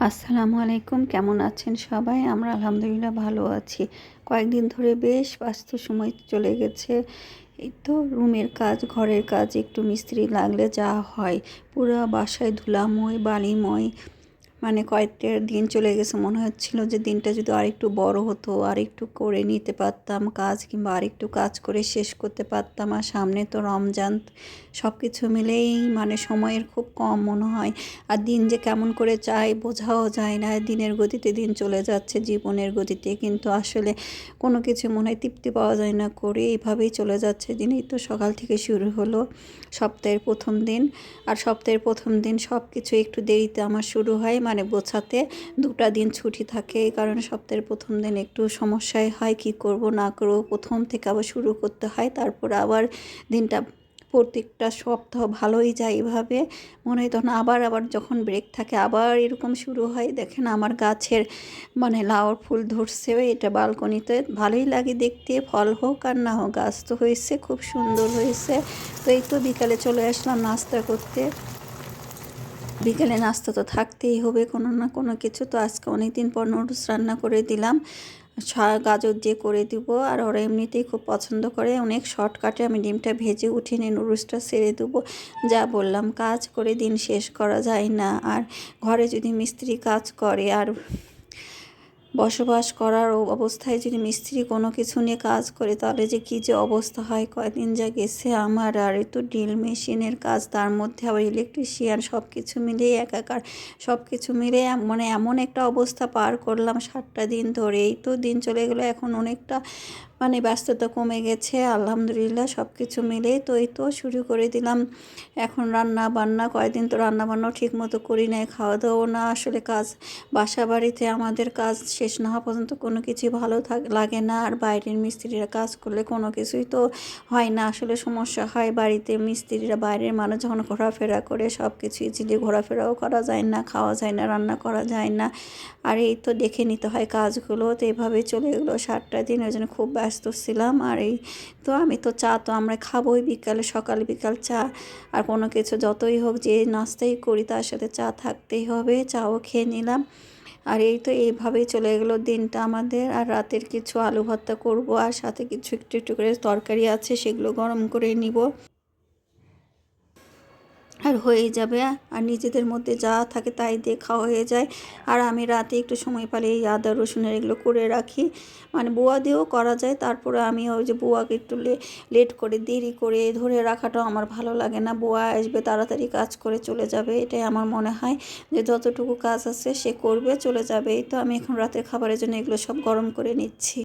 আসসালামু আলাইকুম, কেমন আছেন সবাই? আমরা আলহামদুলিল্লাহ ভালো আছি। কয়েকদিন ধরে বেশ ব্যস্ত সময় চলে গেছে। এই তো রুমের কাজ, ঘরের কাজ একটু মিস্ত্রি লাগলে যা হয়, পুরো বাসায় ধুলাময় বালিময়। মানে কয়েকটা দিন চলে গেছে, মনে হচ্ছিল যে দিনটা যদি আরেকটু বড় হতো, আরেকটু করে নিতে পারতাম কাজ, কিংবা আরেকটু কাজ করে শেষ করতে পারতাম। আর সামনে তো রমজান, সব কিছু মিলেই মানে সময়ের খুব কম মনে হয়। আর দিন যে কেমন করে যায় বোঝাও যায় না, দিনের গতিতে দিন চলে যাচ্ছে জীবনের গতিতে, কিন্তু আসলে কোনো কিছু মনে হয় তৃপ্তি পাওয়া যায় না করে, এইভাবেই চলে যাচ্ছে দিন। এই তো সকাল থেকে শুরু হলো সপ্তাহের প্রথম দিন। আর সপ্তাহের প্রথম দিন সব কিছু একটু দেরিতে আমার শুরু হয়, মানে গোছাতে 2টা দিন ছুটি থাকে, এই কারণে সপ্তাহের প্রথম দিন একটু সমস্যায় হয়, কি করব না করব, প্রথম থেকে আবার শুরু করতে হয়। তারপর আবার দিনটা প্রত্যেকটা সপ্তাহ ভালোই যায় এভাবে, মনে হয় তখন আবার আবার যখন ব্রেক থাকে আবার এরকম শুরু হয়। দেখেন আমার গাছের মানে লাউর ফুল ধরছে, এটা বালকনিতে ভালোই লাগে দেখতে, ফল হোক আর না হোক, গাছ তো হয়েছে, খুব সুন্দর হয়েছে। তো এই তো বিকালে চলে আসলাম নাস্তা করতে। বিকেলে নাস্তা তো থাকতেই হবে কোনো না কোনো কিছু। তো আজকে অনেক দিন পর নুডলস রান্না করে দিলাম, গাজর দিয়ে করে দিব। আর ওরা এমনিতেই খুব পছন্দ করে, অনেক শর্টকাটে আমি ডিমটা ভেজে উঠিয়ে নিয়ে নুডলসটা ছেড়ে দেবো। যা বললাম, কাজ করে দিন শেষ করা যায় না। আর ঘরে যদি মিস্ত্রি কাজ করে, আর বসবাস করার অবস্থায় যদি মিস্ত্রি কোনো কিছু নিয়ে কাজ করে, তাহলে যে কী যে অবস্থা হয়, কয়দিন যা গেছে আমার। আর এই তো ড্রিল মেশিনের কাজ, তার মধ্যে আবার ইলেকট্রিশিয়ান, সব কিছু মিলিয়ে একাকার। সব কিছু মিলে মানে এমন একটা অবস্থা পার করলাম 7টা দিন ধরে। এই তো দিন চলে গেলো, এখন অনেকটা মানে ব্যস্ততা কমে গেছে আলহামদুলিল্লাহ সব কিছু মিলে। তো এই তো শুরু করে দিলাম এখন রান্না বান্না। কয়েকদিন তো রান্না বান্নাও ঠিক মতো করি নাই, খাওয়া দাওয়া না। আসলে কাজ, বাসা বাড়িতে আমাদের কাজ শেষ না হওয়া পর্যন্ত কোনো কিছুই ভালো লাগে না। আর বাইরের মিস্ত্রিরা কাজ করলে কোনো কিছুই তো হয় না, আসলে সমস্যা হয় বাড়িতে। মিস্ত্রিরা, বাইরের মানুষ যখন ঘোরাফেরা করে, সব কিছু ইজিলি ঘোরাফেরাও করা যায় না, খাওয়া যায় না, রান্না করা যায় না। আর এই তো দেখে নিতে হয় কাজগুলো। তো এভাবেই চলে গেলো 7টা দিন, ওই জন্য খুব ব্যস্ত ছিলাম। আর এই তো আমি তো চা তো আমরা খাবোই বিকালে, সকাল বিকাল চা। আর কোনো কিছু যতই হোক, যে নাস্তাই করি তার সাথে চা থাকতেই হবে, চাও খেয়ে নিলাম। আর এই তো এইভাবেই চলে গেলো দিনটা আমাদের। আর রাতের কিছু আলু ভর্তা করব, আর সাথে কিছু একটু একটু করে তরকারি আছে, সেগুলো গরম করে নিব, আর হয়ে যাবে। আর নিজেদের মধ্যে যা থাকে তাই দিয়ে খাওয়া হয়ে যায়। আর আমি রাতে একটু সময় পেলে এই আদা রসুনের এগুলো করে রাখি, মানে বুয়া দিয়েও করা যায়। তারপরে আমি ওই যে বুয়াকে একটু লেট করে দেরি করে ধরে রাখাটাও আমার ভালো লাগে না। বুয়া আসবে, তাড়াতাড়ি কাজ করে চলে যাবে, এটাই আমার মনে হয়, যে যতটুকু কাজ আছে সে করবে, চলে যাবে। এই তো আমি এখন রাতের খাবারের জন্য এগুলো সব গরম করে নিচ্ছি।